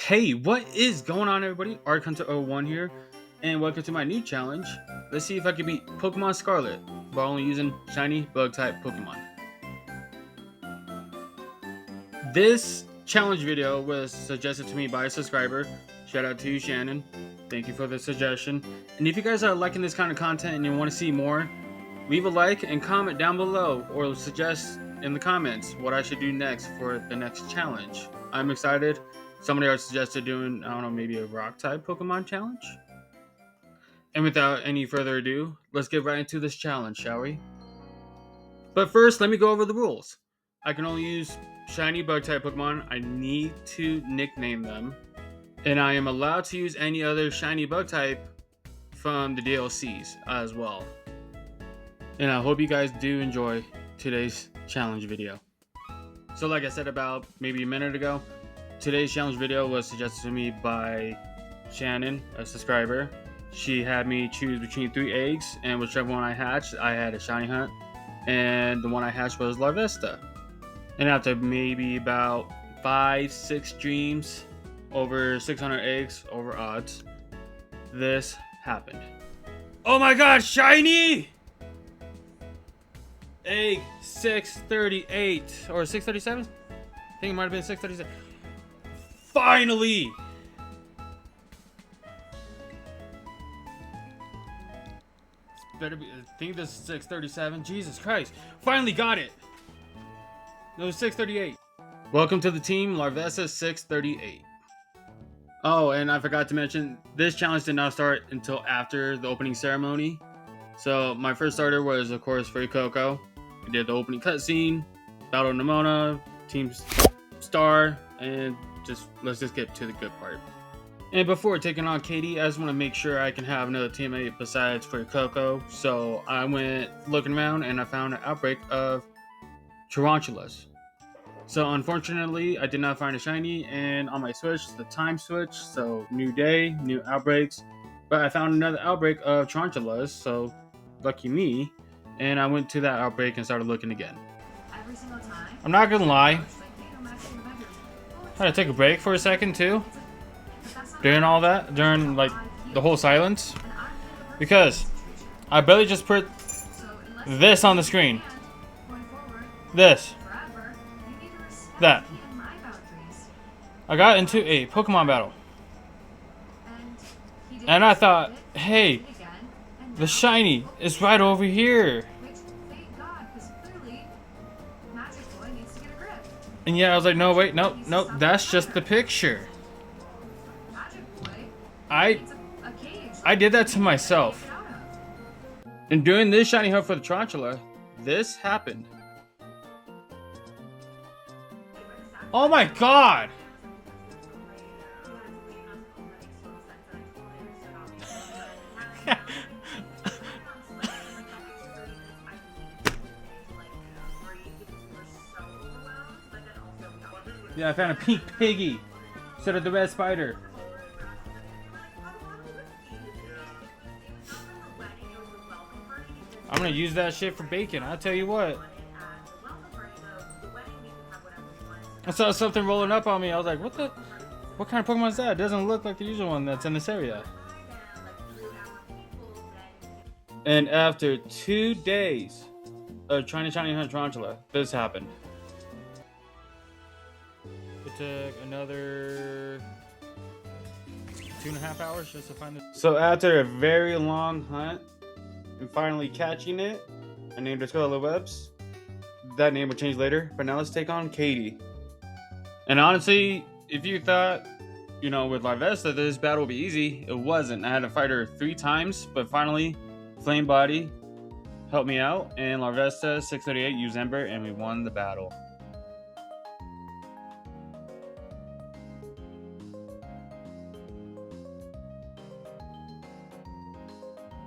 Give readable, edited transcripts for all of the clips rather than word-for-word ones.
Hey, what is going on, everybody? ArtHunter01 here, and welcome to my new challenge. Let's see if I can beat Pokemon Scarlet by only using shiny bug-type Pokemon. This challenge video was suggested to me by a subscriber. Shout out to you, Shannon. Thank you for the suggestion. And if you guys are liking this kind of content and you want to see more, leave a like and comment down below, or suggest in the comments what I should do next for the next challenge. I'm excited. Somebody else suggested doing, I don't know, maybe a rock type Pokemon challenge. And without any further ado, let's get right into this challenge, shall we? But first, let me go over the rules. I can only use shiny bug type Pokemon. I need to nickname them. And I am allowed to use any other shiny bug type from the DLCs as well. And I hope you guys do enjoy today's challenge video. So like I said about maybe a minute ago, today's challenge video was suggested to me by Shannon, a subscriber. She had me choose between 3 eggs, and whichever one I hatched, I had a shiny hunt. And the one I hatched was Larvesta. And after maybe about 5-6 dreams, over 600 eggs, over odds, this happened. Oh my god, shiny! Egg 638 or 637? I think it might have been 637. Finally! Better be. I think this is 637. Jesus Christ! Finally got it. No, 638. Welcome to the team, Larvesta 638. Oh, and I forgot to mention, this challenge did not start until after the opening ceremony. So my first starter was, of course, Free Coco. We did the opening cutscene, battle Nimona, Team Star, and let's just get to the good part. And before taking on Katie, I just want to make sure I can have another teammate besides Free Coco. So I went looking around and I found an outbreak of tarantulas. So unfortunately, I did not find a shiny, and on my Switch, the time switch, so new day, new outbreaks. But I found another outbreak of tarantulas, so lucky me. And I went to that outbreak and started looking again. I'm not gonna lie, I had to take a break for a second too. During all that, during like the whole silence, because I barely just put this on the screen. This. That. I got into a Pokemon battle. And I thought, hey, the shiny is right over here. And yeah, I was like, no, wait, no, that's just the picture. I did that to myself. And during this shiny hunt for the tarantula, this happened. Oh my god! Yeah, I found a pink piggy instead of the red spider. I'm gonna use that shit for bacon, I'll tell you what. I saw something rolling up on me. I was like, what kind of Pokemon is that? It doesn't look like the usual one that's in this area. And after 2 days of trying to shiny hunt tarantula, this happened. It took another 2.5 hours just to find it. So after a very long hunt and finally catching it, I named her Scarlet Webs. That name will change later, but now let's take on Katie. And honestly, if you thought, you know, with Larvesta this battle would be easy, it wasn't. I had to fight her 3 times, but finally, Flame Body helped me out, and Larvesta 638 used Ember, and we won the battle.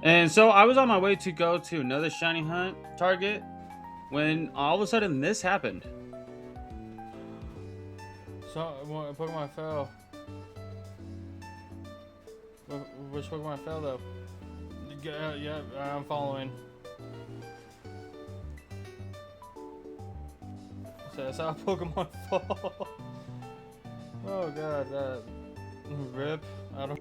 And so I was on my way to go to another shiny hunt target when all of a sudden this happened. So, Pokemon fell. Which Pokemon fell though? Yeah, I'm following. So that's how Pokemon fall. Oh god, Rip. I don't.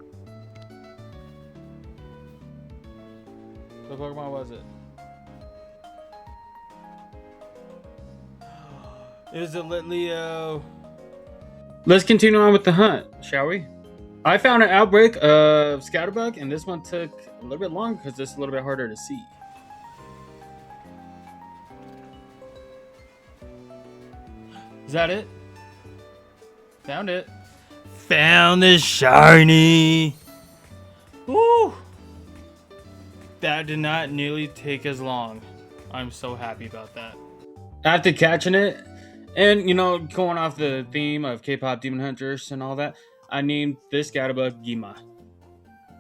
What Pokemon was it? It was a Litleo. Let's continue on with the hunt, shall we? I found an outbreak of Scatterbug, and this one took a little bit longer because it's a little bit harder to see. Is that it? Found it. Found the shiny. Woo! That did not nearly take as long. I'm so happy about that. After catching it, and you know, going off the theme of K-pop demon hunters and all that, I named this Scatterbug Gima.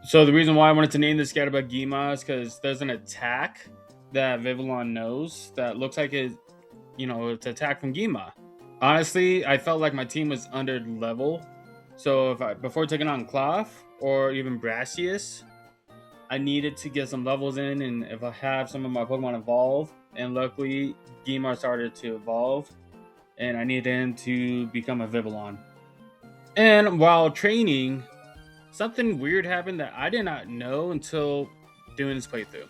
So the reason why I wanted to name this Scatterbug Gima is because there's an attack that Vivillon knows that looks like it, you know, it's an attack from Gima. Honestly, I felt like my team was under level. So before taking on Cloth or even Brassius, I needed to get some levels in, and if I have some of my Pokemon evolve, and luckily Gima started to evolve, and I needed him to become a Vivillon. And while training, something weird happened that I did not know until doing this playthrough.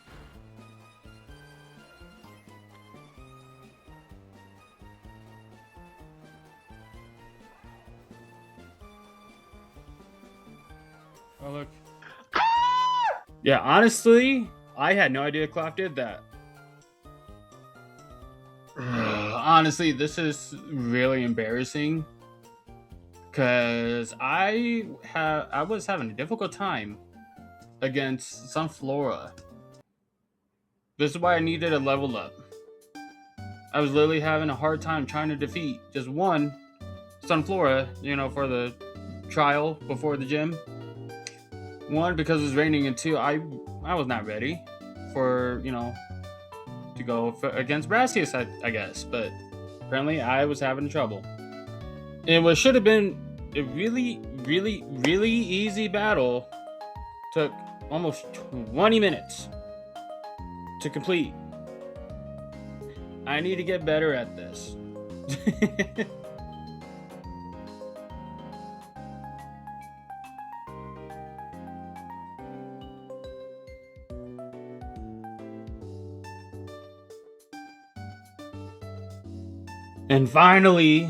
Oh, look. Yeah, honestly, I had no idea Cloth did that. Honestly, this is really embarrassing because I was having a difficult time against Sunflora. This is why I needed a level up. I was literally having a hard time trying to defeat just one Sunflora, you know, for the trial before the gym. One, because it was raining, and two, I was not ready for, you know, to go against Brassius, I guess. But apparently I was having trouble. And what should have been a really, really, really easy battle took almost 20 minutes to complete. I need to get better at this. And finally,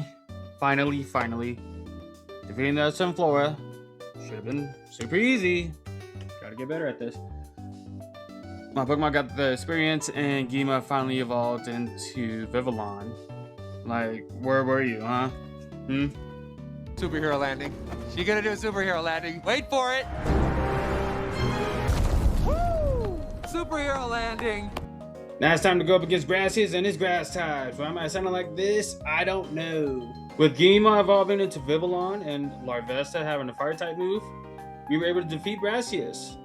defeating that Sunflora should have been super easy. Gotta get better at this. My Pokemon got the experience, and Gima finally evolved into Vivillon. Like, where were you, huh? Superhero landing. She gonna do a superhero landing. Wait for it! Woo! Superhero landing! Now it's time to go up against Brassius and his grass types. Why am I sounding like this? I don't know. With Gima evolving into Vivillon and Larvesta having a fire type move, we were able to defeat Brassius.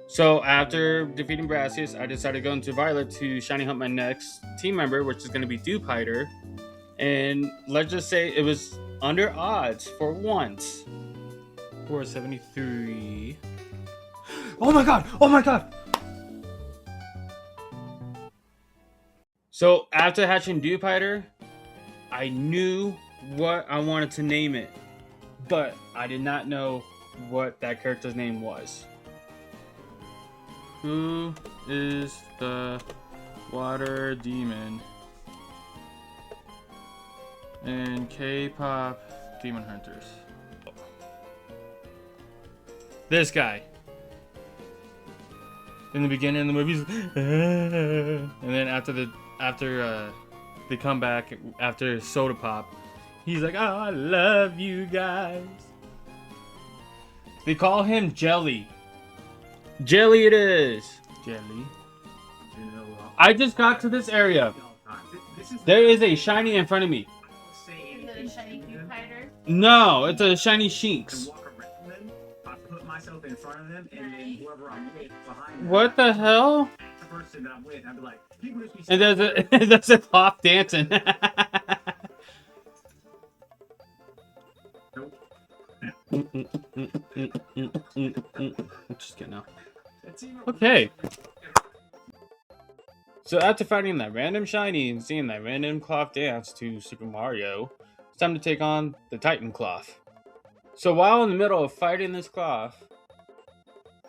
So after defeating Brassius, I decided to go into Violet to shiny hunt my next team member, which is going to be Dewpider. And let's just say it was under odds for once. 473. Oh my god! Oh my god! So after hatching Dewpider, I knew what I wanted to name it, but I did not know what that character's name was. Who is the water demon in K-pop demon hunters? This guy. In the beginning of the movie, and then after they come back after Soda Pop, he's like, "Oh, I love you guys." They call him Jelly. Jelly it is. Jelly. I just got to this area. There is a shiny in front of me. Is it a shiny Dewpider? No, it's a shiny Shinx. Myself in front of them, and then whoever I'm with behind them. What the hell? The person that I'm with, I'd be like, people just be And there's a clock dancing. Just kidding now. Okay. So after fighting that random shiny and seeing that random cloth dance to Super Mario, it's time to take on the Titan Cloth. So while in the middle of fighting this cloth,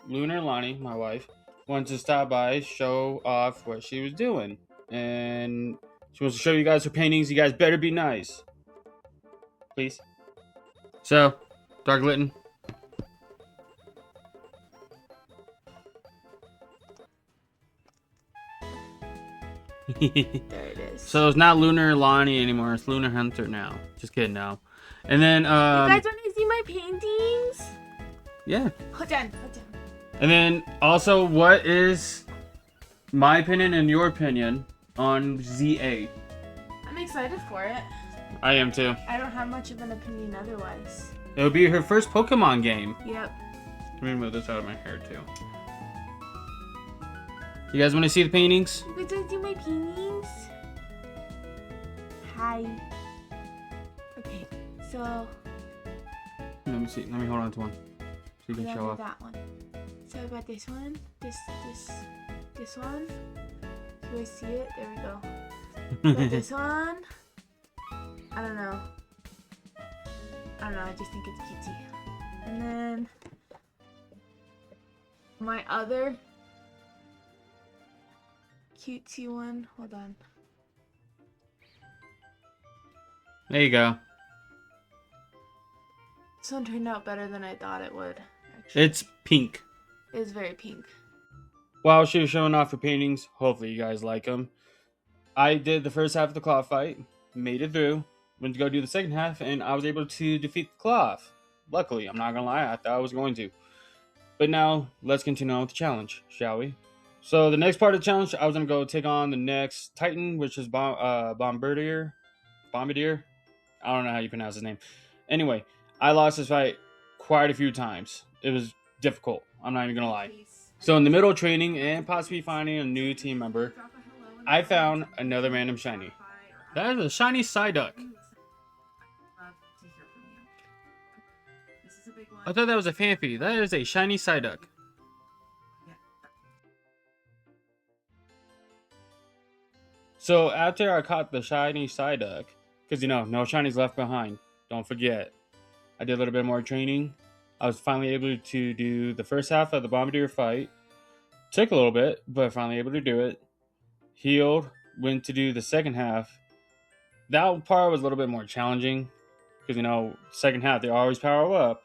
Lunar Lonnie, my wife, wanted to stop by, show off what she was doing. And she wants to show you guys her paintings. You guys better be nice. Please. So, Dark Litten. There it is. So it's not Lunar Lonnie anymore. It's Lunar Hunter now. Just kidding now. And then, you guys want to see my paintings? yeah. Hold on. And then also, what is my opinion and your opinion on ZA? I'm excited for it. I am too. I don't have much of an opinion otherwise. It'll be her first Pokemon game. Yep. Let me move this out of my hair too. You guys want to see the paintings? You guys want to see my paintings? Hi. Okay, so Let me see. Let me hold on to one. So you can I show got off. that one. So I got this one, this one. Do I see it? There we go. Got this one. I don't know. I just think it's cutesy. And then my other cutesy one. Hold on. There you go. This one turned out better than I thought it would. Actually, It's pink. it's very pink. While she was showing off her paintings, hopefully you guys like them. I did the first half of the cloth fight, made it through, went to go do the second half, and I was able to defeat the cloth. Luckily, I'm not gonna lie, I thought I was going to. But now, let's continue on with the challenge, shall we? So the next part of the challenge, I was gonna go take on the next Titan, which is Bombardier. I don't know how you pronounce his name. Anyway, I lost this fight quite a few times. It was difficult, I'm not even gonna lie. So in the middle of training and possibly finding a new team member, I found another random shiny. That is a shiny Psyduck. I thought that was a Phanpy. That is a shiny Psyduck. So after I caught the shiny Psyduck, because no shinies left behind, don't forget, I did a little bit more training. I was finally able to do the first half of the Bombardier fight. Took a little bit, but finally able to do it. Healed, went to do the second half. That part was a little bit more challenging, because second half they always power up.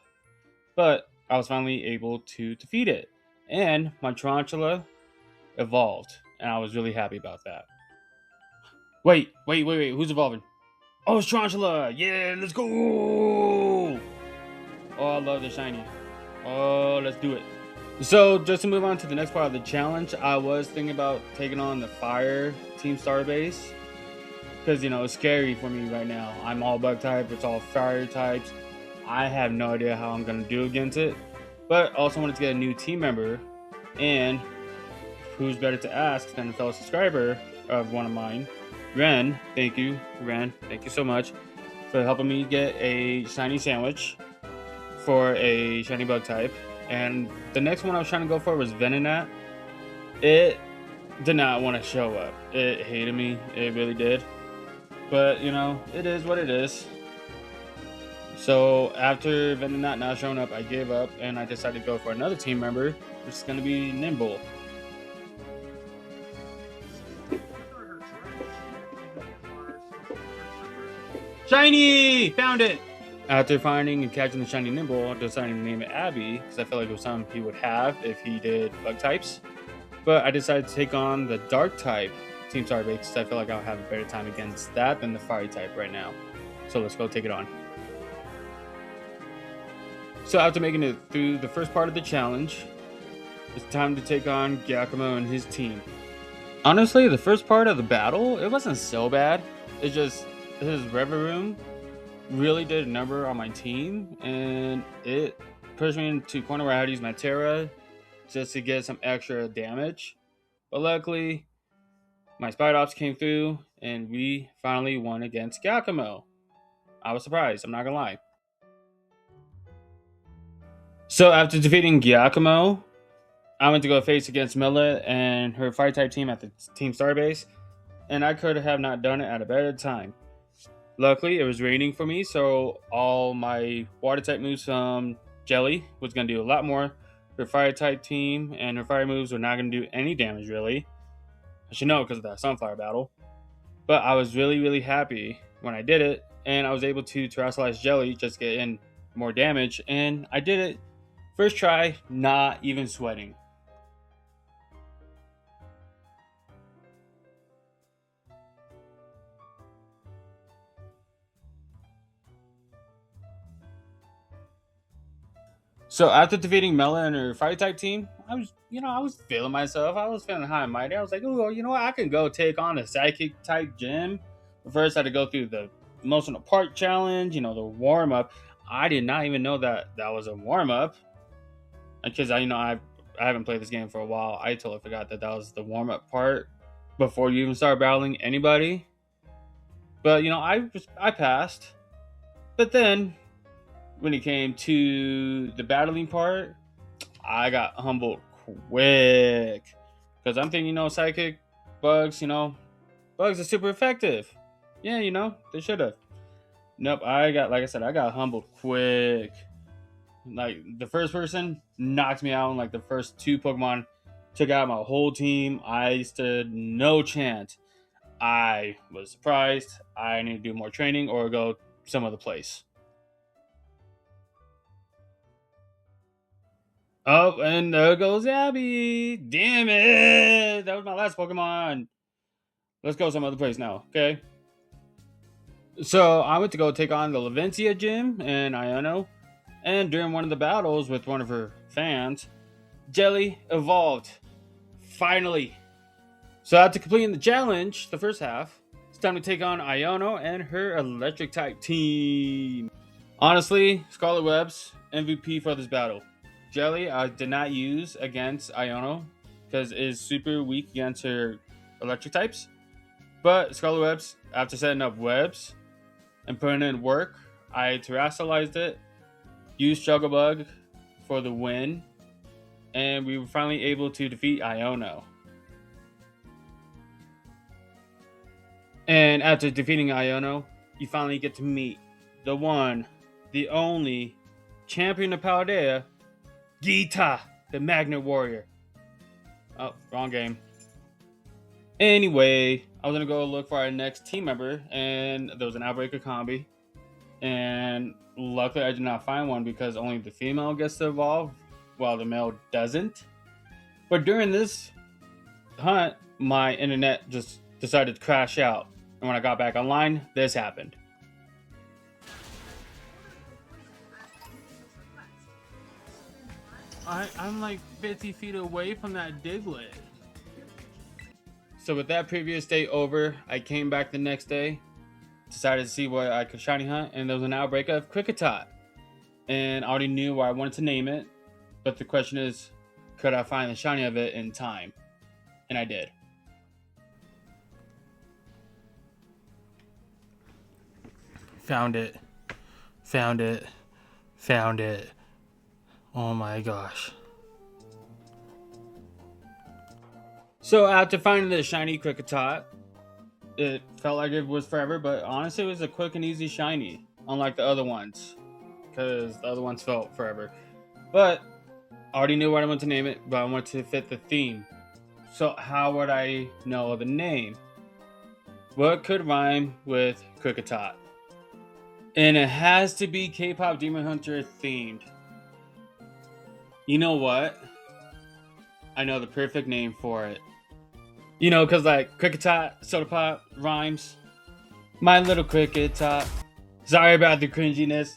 But I was finally able to defeat it. And my Tarantula evolved, and I was really happy about that. Wait, who's evolving? Oh, it's Tarantula! Yeah, let's go! Oh, I love the shiny. Oh, let's do it. So, just to move on to the next part of the challenge, I was thinking about taking on the Fire Team Starbase. Because, it's scary for me right now. I'm all bug type, it's all fire types. I have no idea how I'm going to do against it. But also wanted to get a new team member. And who's better to ask than a fellow subscriber of one of mine, Ren. Thank you, Ren. Thank you so much for helping me get a shiny sandwich for a shiny bug type. And the next one I was trying to go for was Venonat. It did not want to show up. It hated me. It really did. But, it is what it is. So, after Venonat not showing up, I gave up and I decided to go for another team member, which is going to be Nimble. Shiny! Found it! After finding and catching the shiny Nimble, I decided to name it Abby, because I felt like it was something he would have if he did bug types. But I decided to take on the dark type Team Starbase, because I feel like I'll have a better time against that than the fire type right now. So let's go take it on. So after making it through the first part of the challenge, it's time to take on Giacomo and his team. Honestly, the first part of the battle, it wasn't so bad. It's just his Reverum really did a number on my team, and it pushed me into a corner where I had to use my Terra just to get some extra damage. But luckily, my Spidops came through, and we finally won against Giacomo. I was surprised, I'm not gonna lie. So after defeating Giacomo, I went to go face against Mila and her fire type team at the Team Starbase, and I could have not done it at a better time. Luckily, it was raining for me, so all my water type moves from Jelly was going to do a lot more. Her fire type team and her fire moves were not going to do any damage, really. I should know because of that sunflower battle. But I was really, really happy when I did it, and I was able to terrestrialize Jelly, just get in more damage, and I did it first try, not even sweating. So after defeating Mela and her fire type team, I was feeling myself. I was feeling high and mighty. I was like, oh, you know what? I can go take on the psychic type gym. But first, I had to go through the emotional part challenge. The warm up. I did not even know that was a warm up because I haven't played this game for a while. I totally forgot that was the warm up part before you even start battling anybody. But I passed. But then when it came to the battling part, I got humbled quick because I'm thinking, psychic bugs, bugs are super effective. Yeah, they should have. Nope, like I said, I got humbled quick. Like the first person knocked me out, and like the first two Pokemon took out my whole team. I stood no chance. I was surprised. I need to do more training or go some other place. Oh, and there goes Abby. Damn it. That was my last Pokemon. Let's go some other place now, okay? So I went to go take on the Lavencia gym in Iono. And during one of the battles with one of her fans, Jelly evolved. Finally. So after completing the challenge, the first half, it's time to take on Iono and her electric type team. Honestly, Scarlet Web's MVP for this battle. Jelly I did not use against Iono because it is super weak against her electric types. But Scarlet Webs, after setting up webs and putting in work, I terrestrialized it, used Struggle Bug for the win, and we were finally able to defeat Iono. And after defeating Iono, you finally get to meet the one, the only champion of Paldea, Gita, the Magnet Warrior. Oh, wrong game. Anyway, I was gonna go look for our next team member, and there was an outbreak of Combi. And luckily, I did not find one because only the female gets to evolve, while the male doesn't. But during this hunt, my internet just decided to crash out. And when I got back online, this happened. I'm like 50 feet away from that Diglett. So with that previous day over, I came back the next day, decided to see what I could shiny hunt, and there was an outbreak of Kricketot. And I already knew what I wanted to name it, but the question is, could I find the shiny of it in time? And I did. Found it. Found it. Found it. Oh my gosh. So after finding the shiny Kricketot, it felt like it was forever, but honestly it was a quick and easy shiny, unlike the other ones, because the other ones felt forever. But I already knew what I wanted to name it, but I wanted to fit the theme. So how would I know the name? What could rhyme with Kricketot? And it has to be K-pop Demon Hunter themed. You know what? I know the perfect name for it. Because like Kricketot, Soda Pop, rhymes. My little Kricketot. Sorry about the cringiness.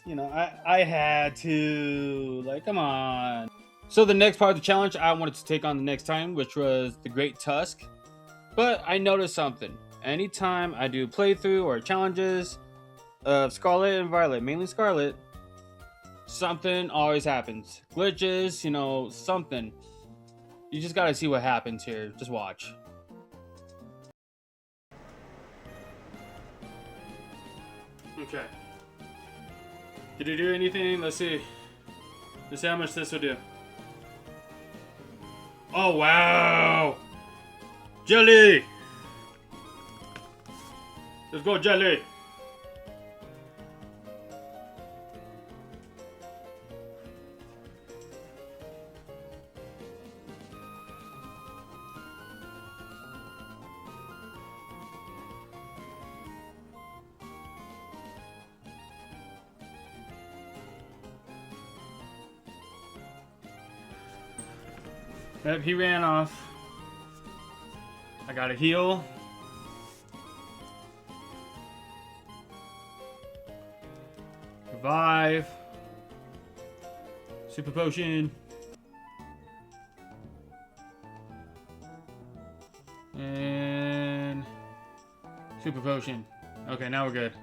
I had to. Like, come on. So the next part of the challenge I wanted to take on the next time, which was the Great Tusk. But I noticed something. Anytime I do playthrough or challenges of Scarlet and Violet, mainly Scarlet, something always happens. Glitches, something. You just gotta see what happens here. Just watch. Okay. Did it do anything? Let's see. Let's see how much this will do. Oh, wow! Jelly! Let's go, Jelly! Yep, he ran off. I got a heal. Revive. Super potion. And super potion. Okay, now we're good.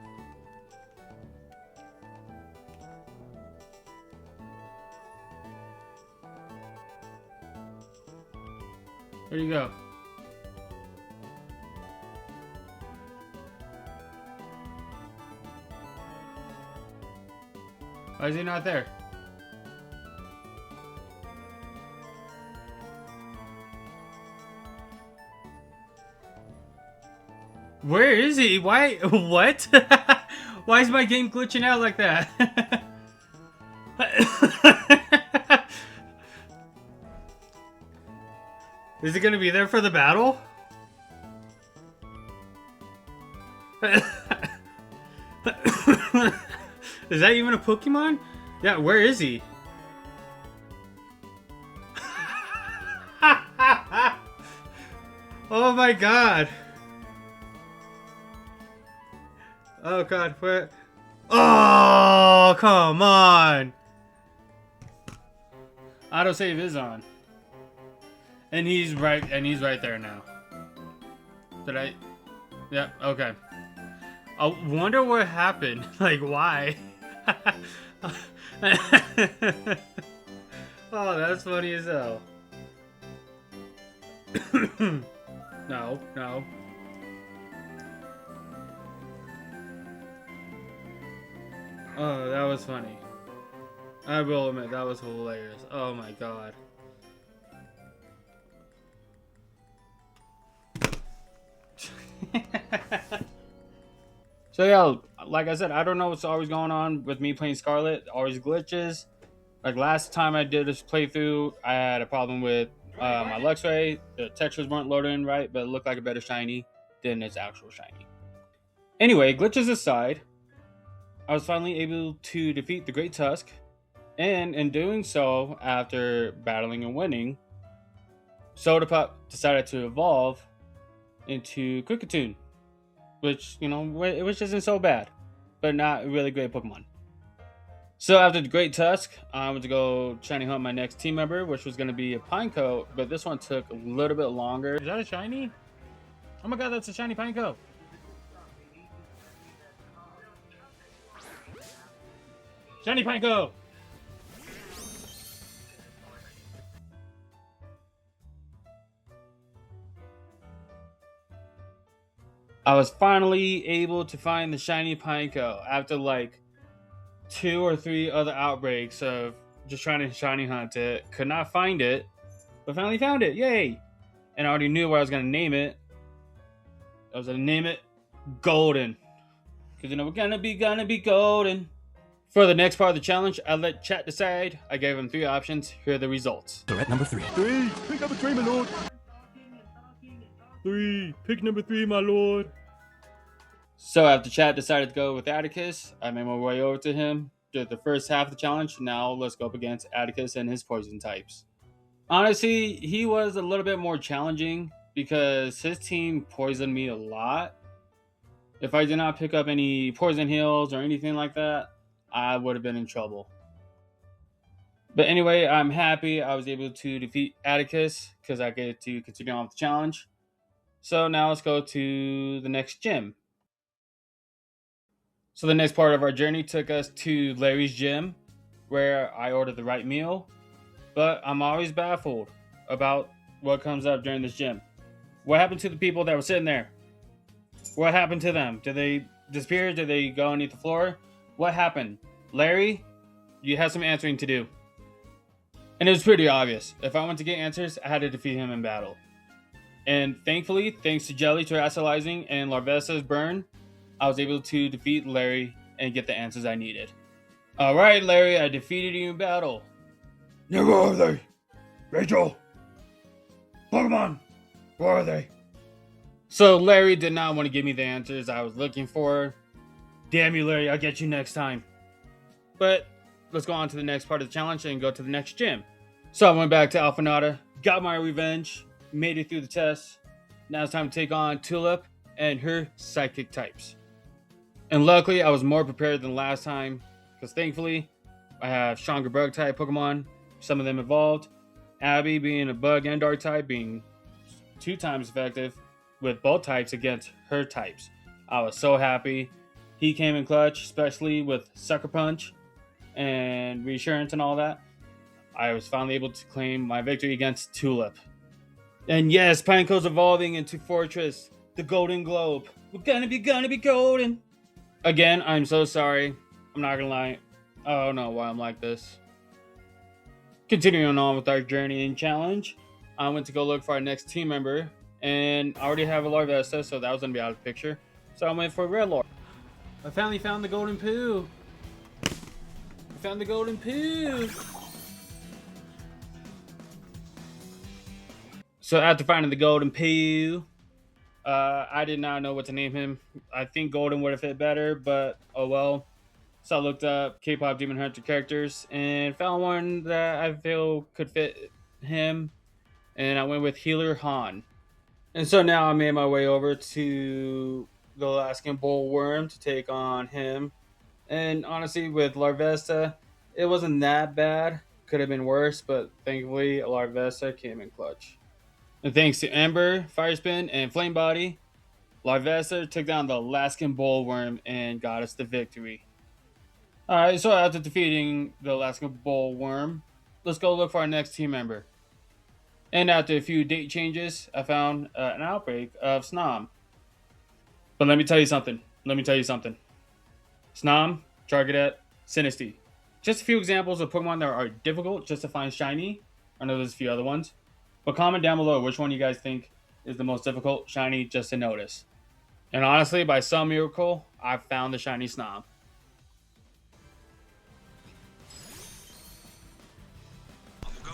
Where'd you go? Why is he not there? Where is he? Why? What? Why is my game glitching out like that? Is he gonna be there for the battle? Is that even a Pokemon? Yeah, where is he? Oh my god. Oh god, where? Oh, come on. Autosave is on. And he's right there now. Did I? Yeah, okay. I wonder what happened. Like, why? Oh, that's funny as hell. No, no. Oh, that was funny. I will admit, that was hilarious. Oh my god. So yeah, like I said, I don't know what's always going on with me playing Scarlet. Always glitches. Like last time I did this playthrough, I had a problem with my Luxray. The textures weren't loading right, but it looked like a better shiny than its actual shiny. Anyway, glitches aside, I was finally able to defeat the Great Tusk, and in doing so, after battling and winning, Sodapop decided to evolve into Kricketune, which, you know, which isn't so bad, but not a really great Pokemon. So after the Great Tusk, I went to go shiny hunt my next team member, which was going to be a Pineco, but this one took a little bit longer. Is that a shiny? Oh my god, that's a shiny Pineco. Shiny Pineco! I was finally able to find the shiny Pineco after like 2 or 3 other outbreaks of just trying to shiny hunt it. Could not find it, but finally found it. Yay! And I already knew what I was going to name it. I was going to name it Golden. Because, you know, we're going to be golden. For the next part of the challenge, I let chat decide. I gave them 3 options. Here are the results. Threat number 3. 3. Pick number 3, my lord. 3. Pick number 3, my lord. So after chat decided to go with Atticus, I made my way over to him. Did the first half of the challenge. Now let's go up against Atticus and his poison types. Honestly, he was a little bit more challenging because his team poisoned me a lot. If I did not pick up any poison heals or anything like that, I would have been in trouble. But anyway, I'm happy I was able to defeat Atticus because I get to continue on with the challenge. So now let's go to the next gym. So the next part of our journey took us to Larry's gym, where I ordered the right meal. But I'm always baffled about what comes up during this gym. What happened to the people that were sitting there? What happened to them? Did they disappear? Did they go underneath the floor? What happened? Larry, you have some answering to do. And it was pretty obvious. If I wanted to get answers, I had to defeat him in battle. And thankfully, thanks to Jelly terrestrializing and Larvesta's burn, I was able to defeat Larry and get the answers I needed. Alright, Larry, I defeated you in battle. Now where are they? Rachel! Pokemon! Where are they? So Larry did not want to give me the answers I was looking for. Damn you, Larry, I'll get you next time. But let's go on to the next part of the challenge and go to the next gym. So I went back to Alphanata, got my revenge, made it through the test. Now it's time to take on Tulip and her psychic types. And luckily, I was more prepared than last time, because thankfully, I have stronger bug type Pokemon, some of them evolved. Abby being a bug and dark type being 2 times effective with both types against her types. I was so happy. He came in clutch, especially with Sucker Punch and Reassurance and all that. I was finally able to claim my victory against Tulip. And yes, Pineco's evolving into Fortress, the Golden Globe. We're gonna be golden. Again, I'm so sorry. I'm not gonna lie. I don't know why I'm like this. Continuing on with our journey and challenge, I went to go look for our next team member, and I already have a Larvesta, so that was gonna be out of the picture. So I went for Red Lord. I finally found the Golden Poo. I found the Golden Poo. So after finding the Golden Poo, I did not know what to name him. I think Golden would have fit better, but oh well. So I looked up K-pop Demon Hunter characters and found one that I feel could fit him, and I went with Healer Han. And so now I made my way over to the Alaskan Bullworm to take on him. And honestly, with Larvesta, it wasn't that bad. Could have been worse, but thankfully Larvesta came in clutch. And thanks to Ember, Firespin, and Flame Body, Larvesta took down the Alaskan Bullworm and got us the victory. Alright, so after defeating the Alaskan Bullworm, let's go look for our next team member. And after a few date changes, I found an outbreak of Snom. But let me tell you something. Snom, Charcadet, Sinistea. Just a few examples of Pokemon that are difficult just to find shiny. I know there's a few other ones. But comment down below which one you guys think is the most difficult shiny just to notice. And honestly, by some miracle, I found the shiny Snom.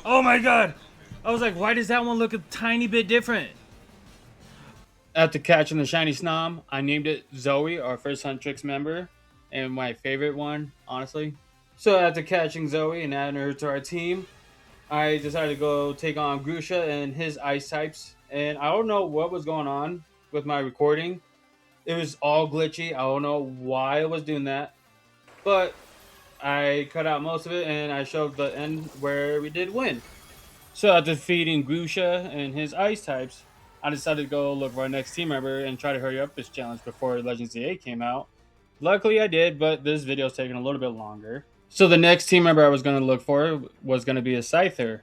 Oh my god! I was like, why does that one look a tiny bit different? After catching the shiny Snom, I named it Zoe, our first Huntrix member, and my favorite one, honestly. So after catching Zoe and adding her to our team, I decided to go take on Grusha and his ice types. And I don't know what was going on with my recording. It was all glitchy. I don't know why it was doing that. But I cut out most of it and I showed the end where we did win. So after defeating Grusha and his ice types, I decided to go look for our next team member and try to hurry up this challenge before Legends Z8 came out. Luckily I did, but this video is taking a little bit longer. So the next team member I was going to look for was going to be a Scyther.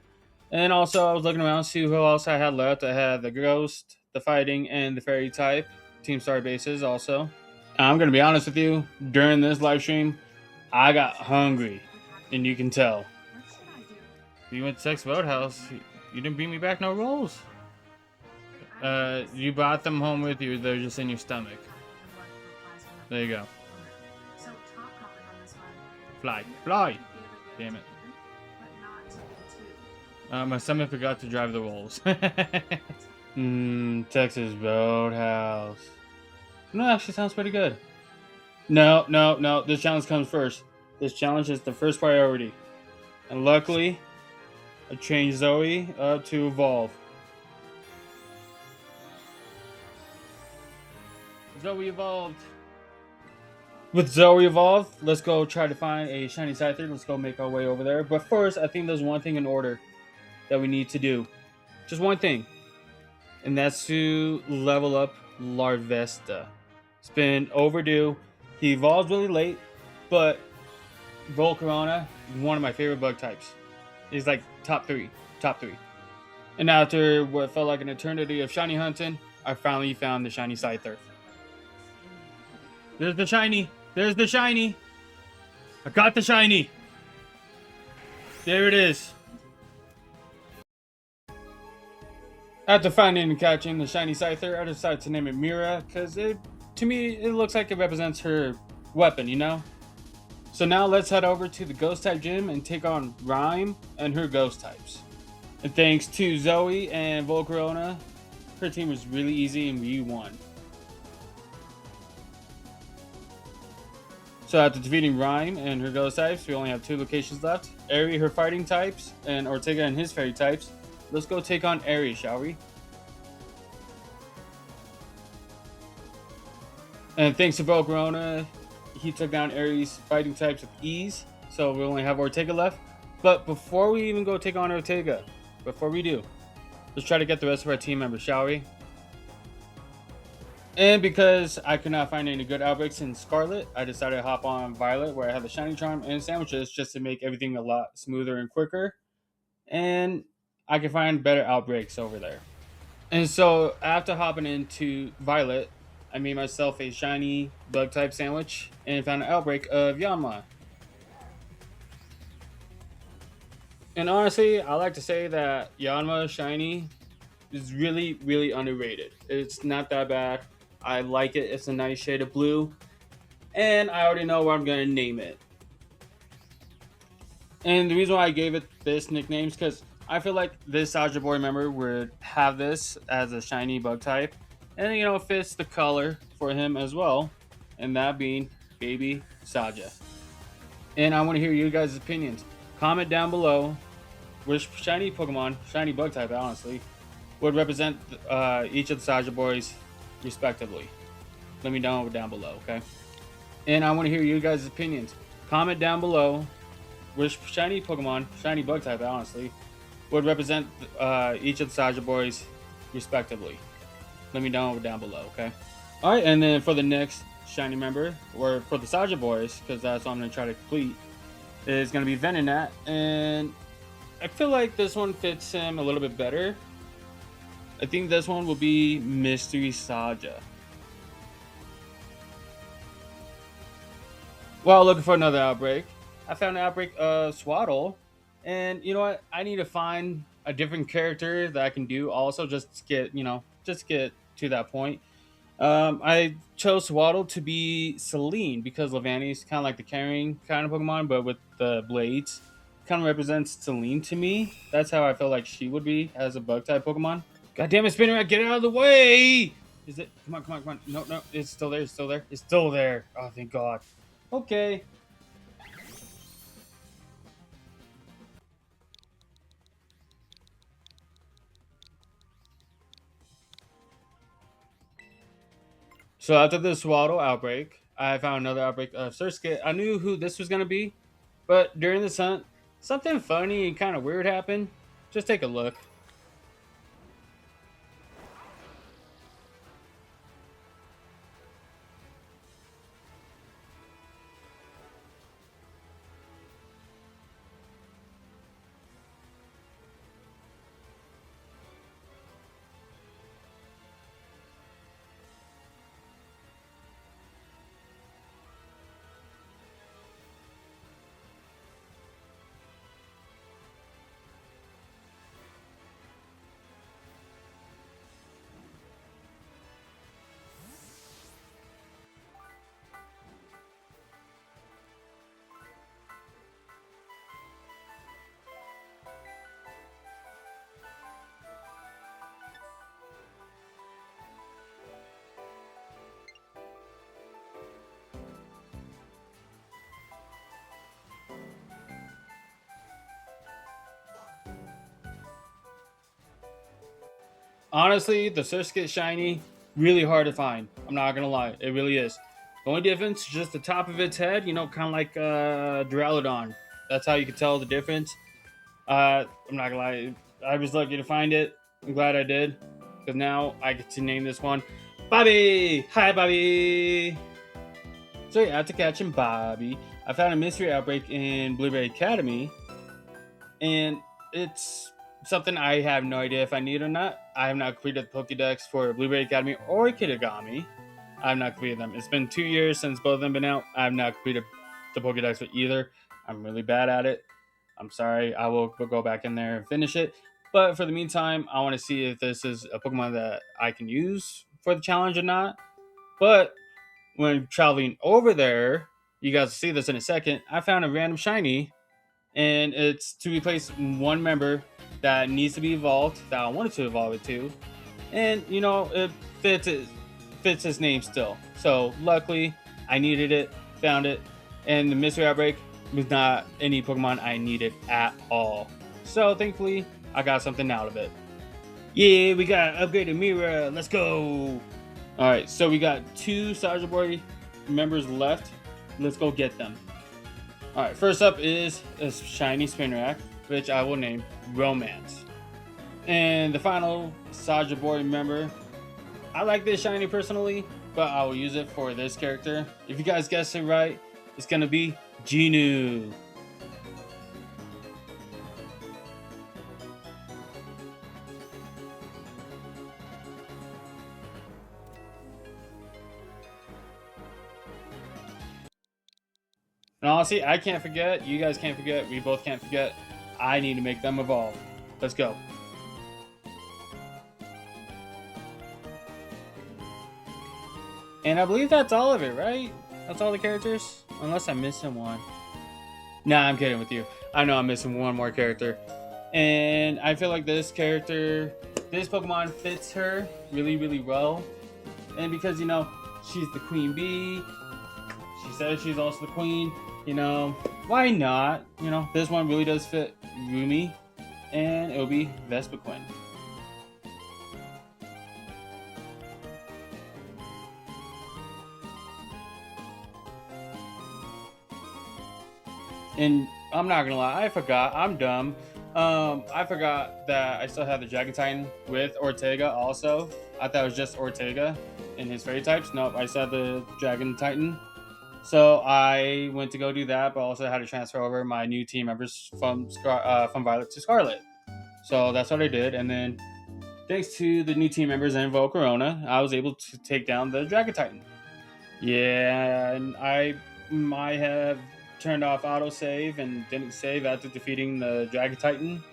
And also I was looking around to see who else I had left. I had the Ghost, the Fighting, and the Fairy type. Team Star bases also. I'm going to be honest with you, during this live stream, I got hungry. And you can tell. You went to Sex Roadhouse. You didn't bring me back no rolls. You brought them home with you. They're just in your stomach. There you go. Fly. Damn it. My stomach forgot to drive the rolls. Texas Roadhouse. No, actually sounds pretty good. No. This challenge comes first. This challenge is the first priority. And luckily, I changed Zoe to Evolve. Zoe evolved. With Zoe evolved, let's go try to find a shiny Scyther. Let's go make our way over there. But first, I think there's one thing in order that we need to do. Just one thing. And that's to level up Larvesta. It's been overdue. He evolved really late, but Volcarona is one of my favorite bug types. He's like top three. And after what felt like an eternity of shiny hunting, I finally found the shiny Scyther. There's the shiny. I got the shiny. There it is. After finding and catching the shiny Scyther, I decided to name it Mira because to me it looks like it represents her weapon, you know? So now let's head over to the Ghost type gym and take on Rhyme and her Ghost types. And thanks to Zoe and Volcarona, her team was really easy and we won. So after defeating Rhyme and her Ghost types, we only have 2 locations left. Airy, her Fighting types, and Ortega and his Fairy types. let's go take on Aries, shall we? And thanks to Volcarona, he took down Aries fighting types with ease. So we only have Ortega left. But before we even go take on Ortega, before we do, let's try to get the rest of our team members, shall we? And because I could not find any good outbreaks in Scarlet, I decided to hop on Violet, where I have the Shiny Charm and Sandwiches, just to make everything a lot smoother and quicker. And I can find better outbreaks over there. And so after hopping into Violet, I made myself a shiny bug type sandwich and found an outbreak of Yanma. And honestly, I like to say that Yanma shiny is really, really underrated. It's not that bad. I like it. It's a nice shade of blue. And I already know what I'm going to name it. And the reason why I gave it this nickname is because I feel like this Saja Boy member would have this as a shiny bug type. And, you know, it fits the color for him as well. And that being Baby Saja. And I want to hear you guys' opinions. Comment down below which shiny Pokemon, shiny bug type, honestly, would represent each of the Saja Boys respectively. Let me know down below, okay? And I want to hear you guys' opinions. Comment down below which shiny Pokemon, shiny bug type, honestly, would represent each of the Saja Boys respectively. Let me know down below, okay? Alright, and then for the next shiny member, or for the Saja Boys, because that's what I'm going to try to complete, is going to be Venonat, and I feel like this one fits him a little bit better. I think this one will be Mystery Saja. While looking for another outbreak, I found an outbreak of Swaddle. And you know what? I need to find a different character that I can do also, just to get, just get to that point. I chose Swaddle to be Celine because Lavani's kind of like the carrying kind of Pokemon, but with the blades. Kind of represents Celine to me. That's how I feel like she would be as a bug type Pokemon. God damn it, Spinner, get out of the way! Is it? Come on, come on, come on. No, no, it's still there, it's still there. It's still there. Oh, thank God. Okay. So after the Swaddle outbreak, I found another outbreak of Surskit. I knew who this was going to be, but during this hunt, something funny and kind of weird happened. Just take a look. Honestly, the Surskit shiny, really hard to find. I'm not gonna lie, it really is. The only difference is just the top of its head, kind of like Duraludon. That's how you can tell the difference. I'm not gonna lie, I was lucky to find it. I'm glad I did, because now I get to name this one Bobby. Hi, Bobby. So yeah, after catching Bobby, I found a mystery outbreak in Blueberry Academy, and it's something I have no idea if I need or not. I have not completed the Pokédex for Blueberry Academy or Kitagami. I have not completed them. It's been 2 years since both of them been out. I have not completed the Pokédex for either. I'm really bad at it. I'm sorry. I will go back in there and finish it. But for the meantime, I want to see if this is a Pokemon that I can use for the challenge or not. But when traveling over there, you guys will see this in a second, I found a random shiny. And it's to replace one member that needs to be evolved, that I wanted to evolve it to. And, it fits his name still. So, luckily, I needed it, found it, and the mystery outbreak was not any Pokemon I needed at all. So, thankfully, I got something out of it. Yeah, we got upgraded mirror. Let's go. All right, so we got 2 Soldier Boy members left. Let's go get them. All right, first up is a shiny Spinarak, which I will name Romance. And the final Soldier Boy member, I like this shiny personally, but I will use it for this character. If you guys guessed it right, it's gonna be Genu. And honestly, I can't forget, you guys can't forget, we both can't forget. I need to make them evolve. Let's go. And I believe that's all of it, right? That's all the characters? Unless I'm missing one. Nah, I'm kidding with you. I know I'm missing one more character. And I feel like this character, this Pokemon fits her really, really well. And because, you know, she's the queen bee. She says she's also the queen. You know, why not? You know, this one really does fit Rumi. And it'll be Vespiquen. And I'm not gonna lie, I forgot. I'm dumb. I forgot that I still have the Dragon Titan with Ortega also. I thought it was just Ortega in his fairy types. Nope, I still have the Dragon Titan. So I went to go do that, but also had to transfer over my new team members from Violet to Scarlet. So that's what I did. And then thanks to the new team members and Volcarona, I was able to take down the Dragon Titan. Yeah, and I might have turned off autosave and didn't save after defeating the Dragon Titan.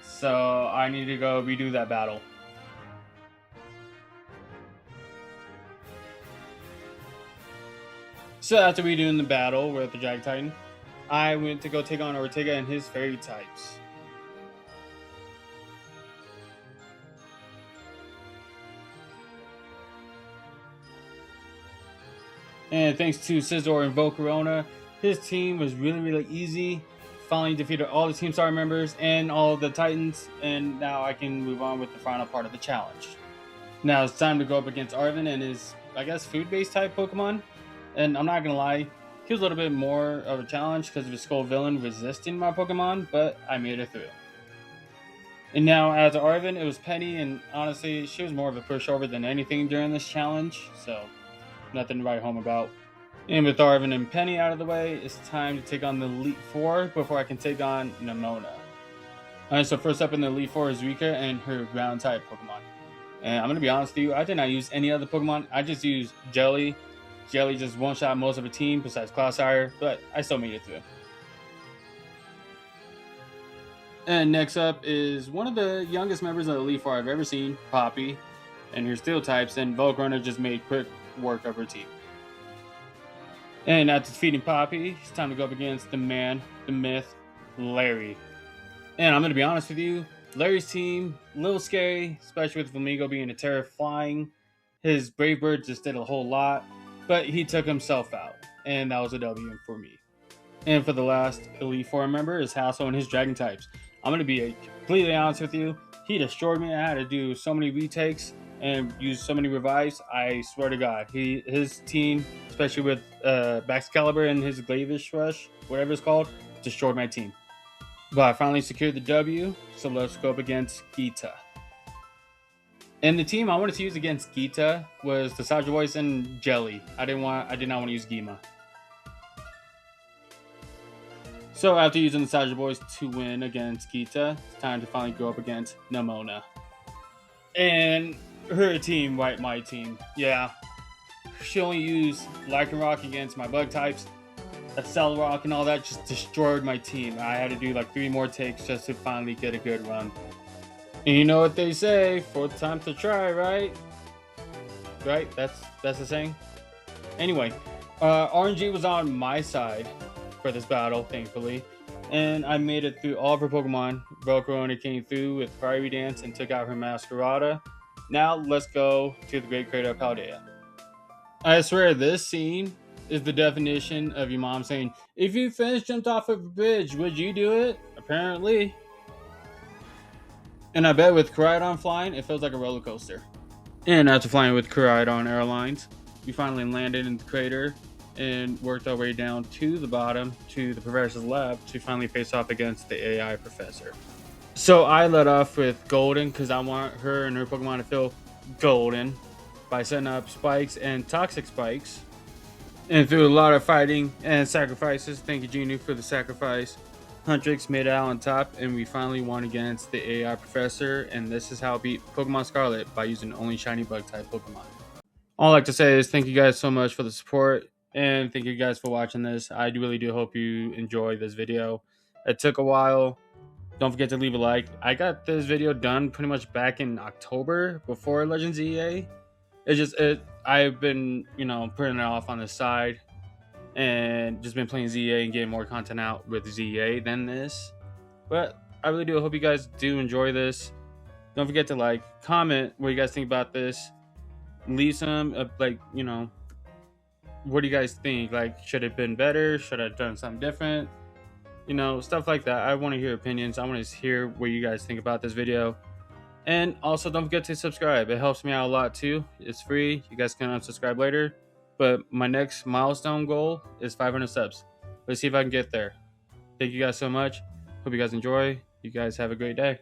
So I need to go redo that battle. So after redoing the battle with the Dragon Titan, I went to go take on Ortega and his fairy types. And thanks to Scizor and Volcarona, his team was really, really easy. Finally defeated all the Team Star members and all of the Titans, and now I can move on with the final part of the challenge. Now it's time to go up against Arvin and his, I guess, food-based type Pokemon. And I'm not gonna lie, he was a little bit more of a challenge because of his Skull Villain resisting my Pokemon, but I made it through. And now as Arvin, it was Penny, and honestly, she was more of a pushover than anything during this challenge, so nothing to write home about. And with Arvin and Penny out of the way, it's time to take on the Elite Four before I can take on Nemona. Alright, so first up in the Elite Four is Rika and her ground type Pokemon. And I'm going to be honest with you, I did not use any other Pokemon. I just used Jelly. Jelly just one-shot most of a team besides Cloudfire, but I still made it through. And next up is one of the youngest members of the Elite Four I've ever seen, Poppy, and her Steel types, and Volcarona just made quick work of her team. And after defeating Poppy, it's time to go up against the man, the myth, Larry. And I'm going to be honest with you, Larry's team, a little scary, especially with Flamigo being a terror flying. His Brave Bird just did a whole lot, but he took himself out, and that was a W for me. And for the last Elite Four member is Hassel and his Dragon types. I'm going to be completely honest with you, he destroyed me. I had to do so many retakes and use so many revives. I swear to God, his team, especially with Baxcalibur and his Glavish Rush, whatever it's called, destroyed my team. But I finally secured the W, so let's go up against Gita. And the team I wanted to use against Gita was the Soldier Boys and Jelly. I did not want to use Gima. So after using the Soldier Boys to win against Gita, it's time to finally go up against Nemona. And her team wiped my team. Yeah. She only used Lycanroc against my bug types. Accelerock and all that just destroyed my team. I had to do like 3 more takes just to finally get a good run. And you know what they say, 4th time to try, right? Right? That's the saying. Anyway, RNG was on my side for this battle, thankfully. And I made it through all of her Pokemon. Volcarona came through with Fiery Dance and took out her Masquerada. Now let's go to the Great Crater of Paldea. I swear this scene is the definition of your mom saying, if you jumped off of a bridge, would you do it? Apparently. And I bet with Koraidon flying, it feels like a roller coaster. And after flying with Koraidon Airlines, we finally landed in the crater and worked our way down to the bottom to the professor's lab to finally face off against the AI professor. So I let off with Golden because I want her and her Pokemon to feel golden by setting up spikes and toxic spikes. And through a lot of fighting and sacrifices, thank you Genu for the sacrifice, Huntrix made it out on top, and we finally won against the AI professor, and this is how I beat Pokemon Scarlet by using only shiny bug type Pokemon. All I like to say is thank you guys so much for the support, and thank you guys for watching this. I really do hope you enjoy this video. It took a while. Don't forget to leave a like. I got this video done pretty much back in October before Legends EA. I've been, putting it off on the side and just been playing ZA and getting more content out with ZA than this. But I really do hope you guys do enjoy this. Don't forget to like, comment what you guys think about this. Leave some what do you guys think? Like, should it have been better? Should I have done something different? Stuff like that. I want to hear opinions. I want to hear what you guys think about this video. And also, don't forget to subscribe. It helps me out a lot too. It's free. You guys can unsubscribe later. But my next milestone goal is 500 subs. Let's see if I can get there. Thank you guys so much. Hope you guys enjoy. You guys have a great day.